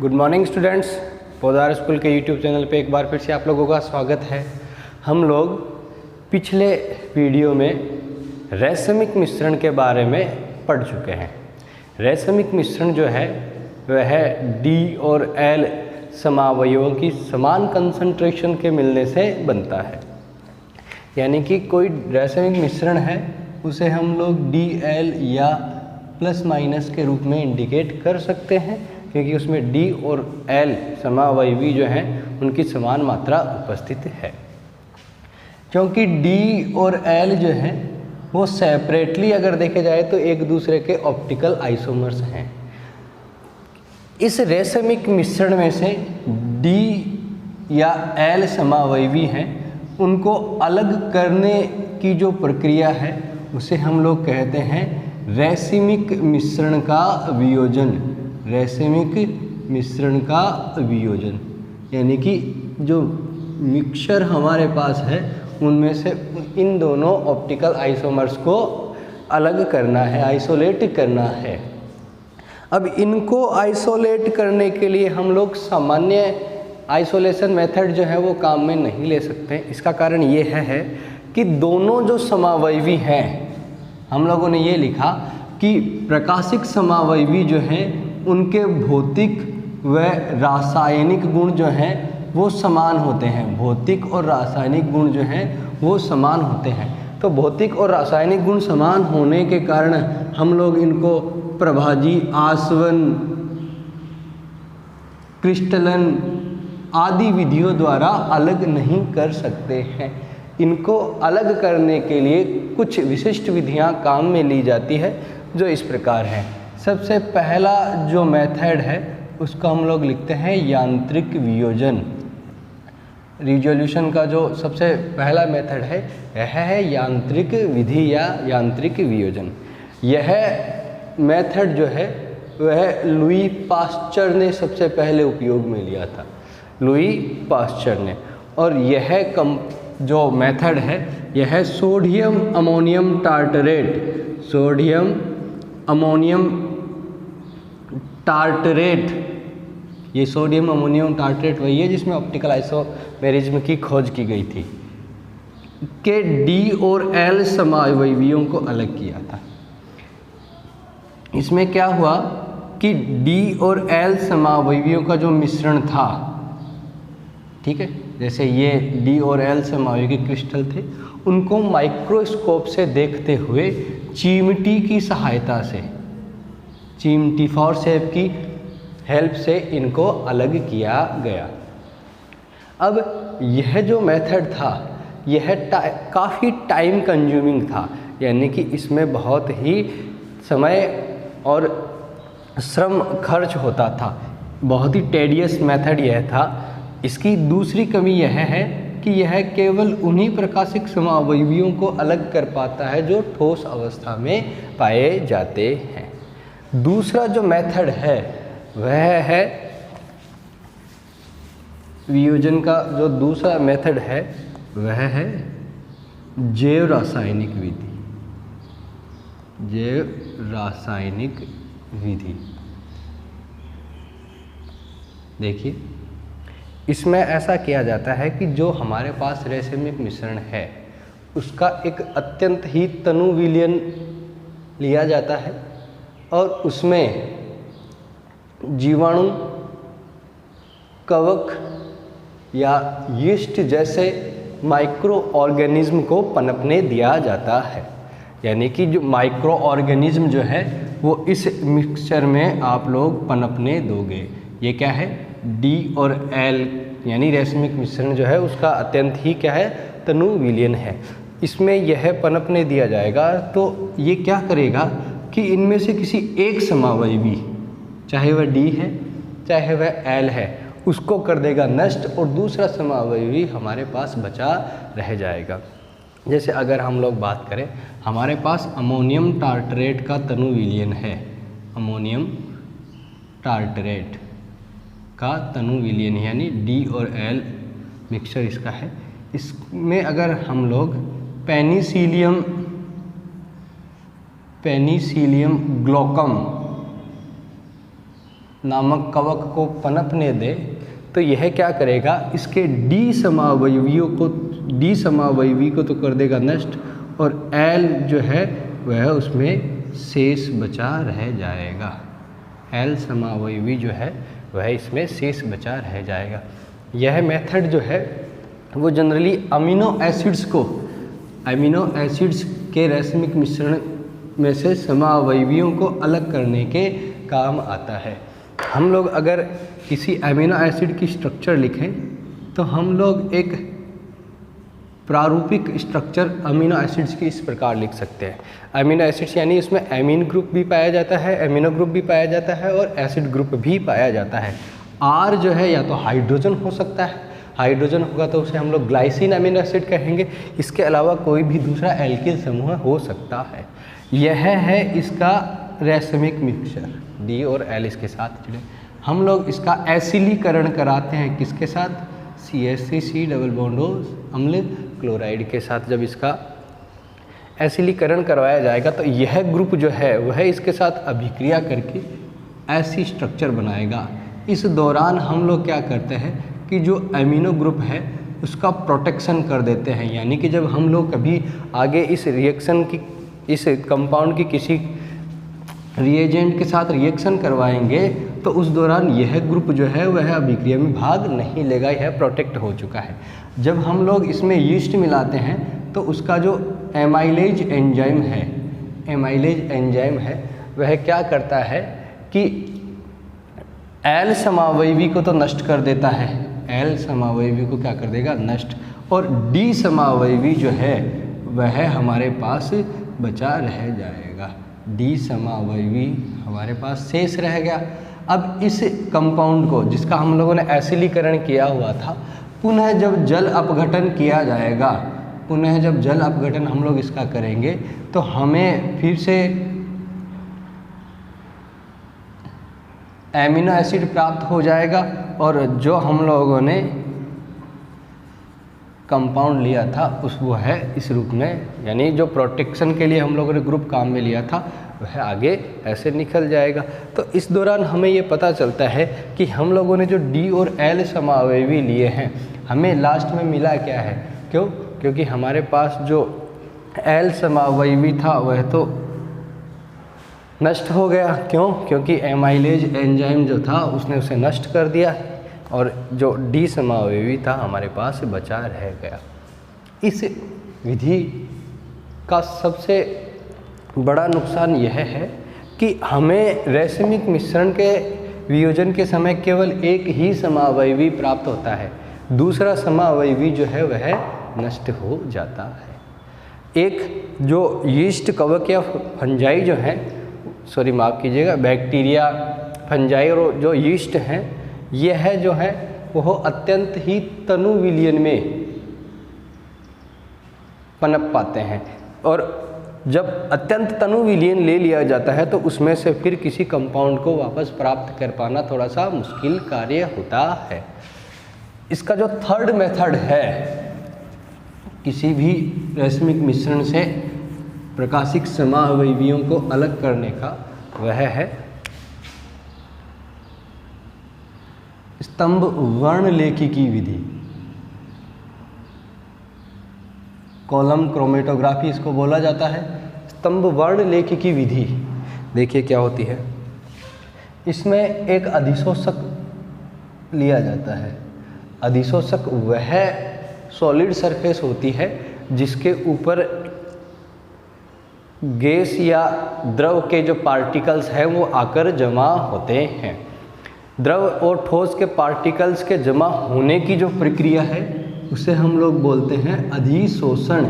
Good morning students, पौधार school के YouTube channel पे एक बार फिर से आप लोगों का स्वागत है। हम लोग पिछले वीडियो में रैसमिक मिश्रण के बारे में पढ़ चुके हैं। रैसमिक मिश्रण जो है वह डी और एल समावयवों की समान कंसंट्रेशन के मिलने से बनता है। यानी कि कोई रैसमिक मिश्रण है उसे हम लोग डी एल या प्लस माइनस के रूप में इंडिकेट कर सकते हैं, क्योंकि उसमें डी और एल समावयवी जो हैं उनकी समान मात्रा उपस्थित है। क्योंकि डी और एल जो हैं वो सेपरेटली अगर देखे जाए तो एक दूसरे के ऑप्टिकल आइसोमर्स हैं। इस रैसमिक मिश्रण में से डी या एल समावयवी हैं, उनको अलग करने की जो प्रक्रिया है उसे हम लोग कहते हैं रैसमिक मिश्रण का वियोजन। रैसमिक मिश्रण का वियोजन यानी कि जो मिक्सचर हमारे पास है उनमें से इन दोनों ऑप्टिकल आइसोमर्स को अलग करना है, आइसोलेट करना है। अब इनको आइसोलेट करने के लिए हम लोग सामान्य आइसोलेशन मेथड जो है वो काम में नहीं ले सकते। इसका कारण ये है कि दोनों जो समावयवी हैं, हम लोगों ने ये लिखा कि प्रकाशिक समावयवी जो हैं उनके भौतिक व रासायनिक गुण जो हैं वो समान होते हैं। भौतिक और रासायनिक गुण जो हैं वो समान होते हैं। तो भौतिक और रासायनिक गुण समान होने के कारण हम लोग इनको प्रभाजी, आसवन, क्रिस्टलन आदि विधियों द्वारा अलग नहीं कर सकते हैं। इनको अलग करने के लिए कुछ विशिष्ट विधियां काम में ली जाती है जो इस प्रकार है। सबसे पहला जो मेथड है उसको हम लोग लिखते हैं यांत्रिक वियोजन। रिजोल्यूशन का जो सबसे पहला मेथड है यह है यांत्रिक विधि या यांत्रिक वियोजन। यह मेथड जो है वह लुई पास्चर ने सबसे पहले उपयोग में लिया था, लुई पास्चर ने। और यह जो मेथड है यह sodium ammonium tartrate, sodium ammonium tartrate, ये सोडियम अमोनियम टार्टरेट वही है जिसमें ऑप्टिकल आइसोमेरिज्म की खोज की गई थी, के डी और एल समावयवियों को अलग किया था। इसमें क्या हुआ कि डी और एल समावयवियों का जो मिश्रण था, ठीक है, जैसे ये डी और एल समावयवी के क्रिस्टल थे, उनको माइक्रोस्कोप से देखते हुए चिमटी की सहायता से, चिमटी फॉरसेप की हेल्प से इनको अलग किया गया। अब यह जो मेथड था यह काफ़ी टाइम कंज्यूमिंग था, यानी कि इसमें बहुत ही समय और श्रम खर्च होता था। बहुत ही टेडियस मेथड यह था। इसकी दूसरी कमी यह है कि यह केवल उन्हीं प्रकाशिक समावयवियों को अलग कर पाता है जो ठोस अवस्था में पाए जाते हैं। दूसरा जो मेथड है वह है वियोजन का जो दूसरा मेथड है वह है जैव रासायनिक विधि। जैव रासायनिक विधि देखिए, इसमें ऐसा किया जाता है कि जो हमारे पास रैसमिक मिश्रण है उसका एक अत्यंत ही तनु विलयन लिया जाता है और उसमें जीवाणु, कवक या यीस्ट जैसे माइक्रो ऑर्गेनिज्म को पनपने दिया जाता है। यानी कि जो माइक्रो ऑर्गेनिज्म जो है वो इस मिक्सचर में आप लोग पनपने दोगे। ये क्या है, डी और एल यानी रैसमिक मिश्रण जो है उसका अत्यंत ही क्या है, तनु विलयन है। इसमें यह पनपने दिया जाएगा तो ये क्या करेगा कि इनमें से किसी एक समावयवी, चाहे वह डी है चाहे वह एल है, उसको कर देगा नष्ट और दूसरा समावयवी हमारे पास बचा रह जाएगा। जैसे अगर हम लोग बात करें, हमारे पास अमोनियम टार्टरेट का तनु विलयन है, अमोनियम टार्टरेट का तनु विलयन यानी डी और एल मिक्सचर इसका है। इसमें अगर हम लोग पेनिसिलियम ग्लोकम नामक कवक को पनपने दे तो यह क्या करेगा, इसके डी समावयवी को तो कर देगा नष्ट, और एल जो है वह उसमें शेष बचा रह जाएगा। एल समावयवी जो है वह इसमें शेष बचा रह जाएगा। यह मेथड जो है वो जनरली अमीनो एसिड्स के रैसमिक मिश्रण में से समावयवियों को अलग करने के काम आता है। हम लोग अगर किसी अमीनो एसिड की स्ट्रक्चर लिखें तो हम लोग एक प्रारूपिक स्ट्रक्चर अमीनो एसिड्स की इस प्रकार लिख सकते हैं। अमीनो एसिड्स यानी इसमें एमीन ग्रुप भी पाया जाता है, एमिनो ग्रुप भी पाया जाता है और एसिड ग्रुप भी पाया जाता है। आर जो है या तो हाइड्रोजन हो सकता है, हाइड्रोजन होगा तो उसे हम लोग ग्लाइसिन अमीनो एसिड कहेंगे। इसके अलावा कोई भी दूसरा एल्किल समूह हो सकता है। यह है इसका रैसमिक मिक्सचर, डी और एल इसके साथ जुड़े। हम लोग इसका एसिलीकरण कराते हैं किसके साथ, CH3C डबल बॉन्ड अम्ल क्लोराइड के साथ। जब इसका एसिलीकरण करवाया जाएगा तो यह ग्रुप जो है वह इसके साथ अभिक्रिया करके ऐसी स्ट्रक्चर बनाएगा। इस दौरान हम लोग क्या करते हैं कि जो एमिनो ग्रुप है उसका प्रोटेक्शन कर देते हैं, यानी कि जब हम लोग कभी आगे इस रिएक्शन की, इस कंपाउंड की किसी रिएजेंट के साथ रिएक्शन करवाएंगे तो उस दौरान यह ग्रुप जो है वह अभिक्रिया में भाग नहीं लेगा, यह प्रोटेक्ट हो चुका है। जब हम लोग इसमें यीस्ट मिलाते हैं तो उसका जो एमाइलेज एंजाइम है वह क्या करता है कि एल समावयवी को तो नष्ट कर देता है, एल समावयवी को क्या कर देगा, नष्ट, और डी समावयवी जो है वह हमारे पास बचा रह जाएगा। डी समावयवी हमारे पास शेष रह गया। अब इस कंपाउंड को जिसका हम लोगों ने एसिलीकरण किया हुआ था, पुनः जब जल अपघटन किया जाएगा, पुनः जब जल अपघटन हम लोग इसका करेंगे तो हमें फिर से एमिनो एसिड प्राप्त हो जाएगा और जो हम लोगों ने कंपाउंड लिया था उस वो है इस रूप में, यानी जो प्रोटेक्शन के लिए हम लोगों ने ग्रुप काम में लिया था वह आगे ऐसे निकल जाएगा। तो इस दौरान हमें ये पता चलता है कि हम लोगों ने जो डी और एल समावयवी लिए हैं हमें लास्ट में मिला क्या है, क्यों, क्योंकि हमारे पास जो एल समावयवी था वह तो नष्ट हो गया। क्यों, क्योंकि एमाइलेज एंजाइम जो था उसने उसे नष्ट कर दिया और जो डी समावयवी था हमारे पास बचा रह गया। इस विधि का सबसे बड़ा नुकसान यह है कि हमें रैसमिक मिश्रण के वियोजन के समय केवल एक ही समावयवी प्राप्त होता है, दूसरा समावयवी जो है वह नष्ट हो जाता है। एक जो यीस्ट कवक या फंजाई जो है, सॉरी माफ़ कीजिएगा, बैक्टीरिया, फंजाई और जो यीस्ट हैं यह जो है वह अत्यंत ही तनु विलयन में पनप पाते हैं और जब अत्यंत तनु विलयन ले लिया जाता है तो उसमें से फिर किसी कंपाउंड को वापस प्राप्त कर पाना थोड़ा सा मुश्किल कार्य होता है। इसका जो थर्ड मेथड है किसी भी रैसमिक मिश्रण से प्रकाशिक समावयवियों को अलग करने का वह है स्तंभ वर्णलेखिकी विधि, कॉलम क्रोमेटोग्राफी इसको बोला जाता है। स्तंभ वर्णलेखिकी विधि देखिए क्या होती है, इसमें एक अधिशोषक लिया जाता है। अधिशोषक वह सॉलिड सरफेस होती है जिसके ऊपर गैस या द्रव के जो पार्टिकल्स हैं वो आकर जमा होते हैं। द्रव और ठोस के पार्टिकल्स के जमा होने की जो प्रक्रिया है उसे हम लोग बोलते हैं अधिशोषण।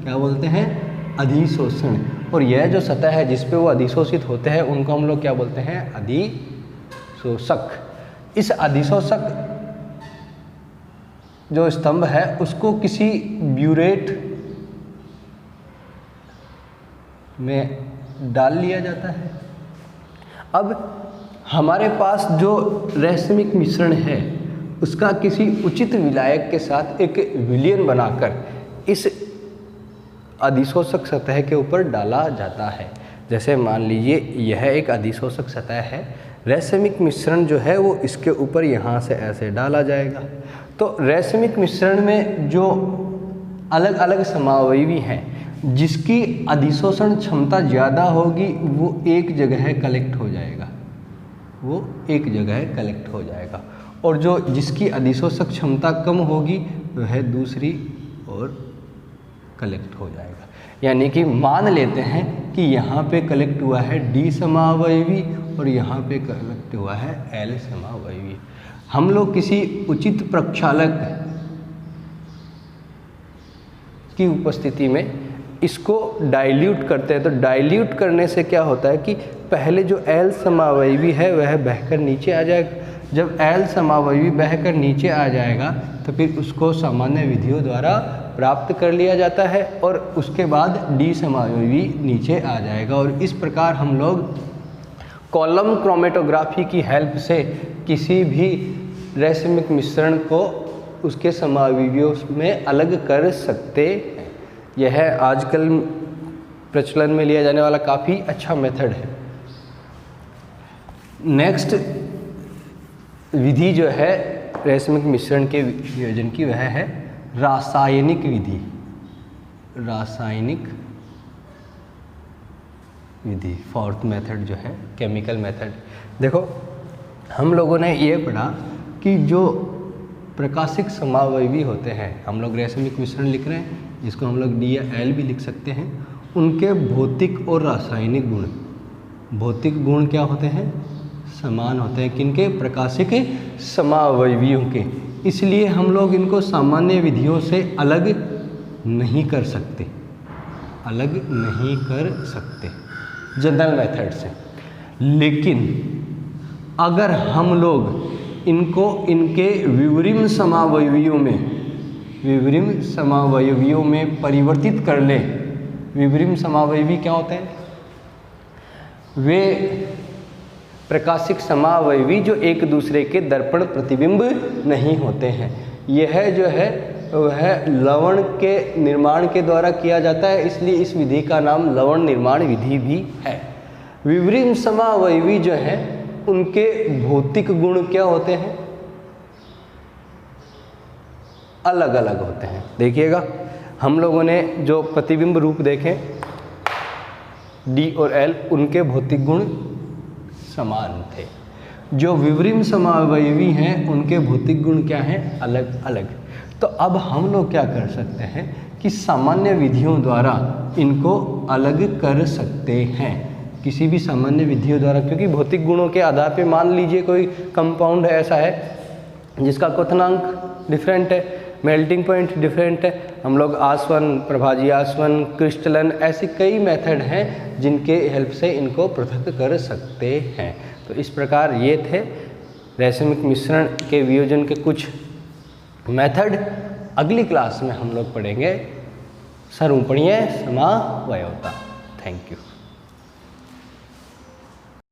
क्या बोलते हैं? अधिशोषण। और यह जो सतह है जिस पे वो अधिशोषित होते हैं उनको हम लोग क्या बोलते हैं? अधिशोषक। इस अधिशोषक जो स्तंभ है उसको किसी ब्यूरेट में डाल लिया जाता है। अब हमारे पास जो रैसमिक मिश्रण है उसका किसी उचित विलायक के साथ एक विलयन बनाकर इस अधिशोषक सतह के ऊपर डाला जाता है। जैसे मान लीजिए यह एक अधिशोषक सतह है रैसमिक मिश्रण जो है वो इसके ऊपर यहाँ से ऐसे डाला जाएगा। तो रैसमिक मिश्रण में जो अलग अलग समावयवी हैं जिसकी अधिशोषण क्षमता ज़्यादा होगी वो एक जगह कलेक्ट हो जाएगा, वो एक जगह कलेक्ट हो जाएगा, और जो जिसकी अधिशोषक क्षमता कम होगी वह दूसरी ओर कलेक्ट हो जाएगा। यानी कि मान लेते हैं कि यहाँ पे कलेक्ट हुआ है D समावयवी और यहाँ पे कलेक्ट हुआ है L समावयवी। हम लोग किसी उचित प्रक्षालक की उपस्थिति में इसको डाइल्यूट करते हैं। तो डाइल्यूट करने से क्या होता है कि पहले जो L समावयवी है वह बहकर नीचे आ जाएगा। जब L समावयवी बहकर नीचे आ जाएगा तो फिर उसको सामान्य विधियों द्वारा प्राप्त कर लिया जाता है और उसके बाद D समावयवी नीचे आ जाएगा। और इस प्रकार हम लोग कॉलम क्रोमेटोग्राफी की हेल्प से किसी भी रैसमिक मिश्रण को उसके समावयवियों में अलग कर सकते हैं। यह आजकल प्रचलन में लिया जाने वाला काफ़ी अच्छा मेथड है। नेक्स्ट विधि जो है रैसमिक मिश्रण के वियोजन की वह है रासायनिक विधि। रासायनिक विधि फोर्थ मेथड जो है केमिकल मेथड। देखो हम लोगों ने ये पढ़ा कि जो प्रकाशिक समावयवी होते हैं, हम लोग रैसमिक मिश्रण लिख रहे हैं जिसको हम लोग D या L भी लिख सकते हैं, उनके भौतिक और रासायनिक गुण, भौतिक गुण क्या होते हैं? समान होते हैं। किनके? प्रकाशिक समावयवियों के। इसलिए हम लोग इनको सामान्य विधियों से अलग नहीं कर सकते, अलग नहीं कर सकते जनरल मेथड से। लेकिन अगर हम लोग इनको इनके विवरिम समावयवियों में, विवरिम समावयवियों में परिवर्तित कर लें। विवरिम समावयवी क्या होते हैं? वे प्रकाशिक समावयवी जो एक दूसरे के दर्पण प्रतिबिंब नहीं होते हैं। यह जो है वह लवण के निर्माण के द्वारा किया जाता है, इसलिए इस विधि का नाम लवण निर्माण विधि भी है। विवरिम समावयवी जो है उनके भौतिक गुण क्या होते हैं? अलग अलग होते हैं। देखिएगा हम लोगों ने जो प्रतिबिंब रूप देखे D और L, उनके भौतिक गुण समान थे। जो विवरिम समावयवी हैं उनके भौतिक गुण क्या हैं? अलग अलग। तो अब हम लोग क्या कर सकते हैं कि सामान्य विधियों द्वारा इनको अलग कर सकते हैं, किसी भी सामान्य विधियों द्वारा। क्योंकि भौतिक गुणों के आधार पे मान लीजिए कोई कंपाउंड ऐसा है जिसका क्वथनांक डिफरेंट है, मेल्टिंग पॉइंट डिफरेंट है, हम लोग आसवन, प्रभाजी आसवन, क्रिस्टलन, ऐसे कई मेथड हैं जिनके हेल्प से इनको पृथक कर सकते हैं। तो इस प्रकार ये थे रैसमिक मिश्रण के वियोजन के कुछ मेथड। अगली क्लास में हम लोग पढ़ेंगे सर्वपणीय समावयवता। Thank you.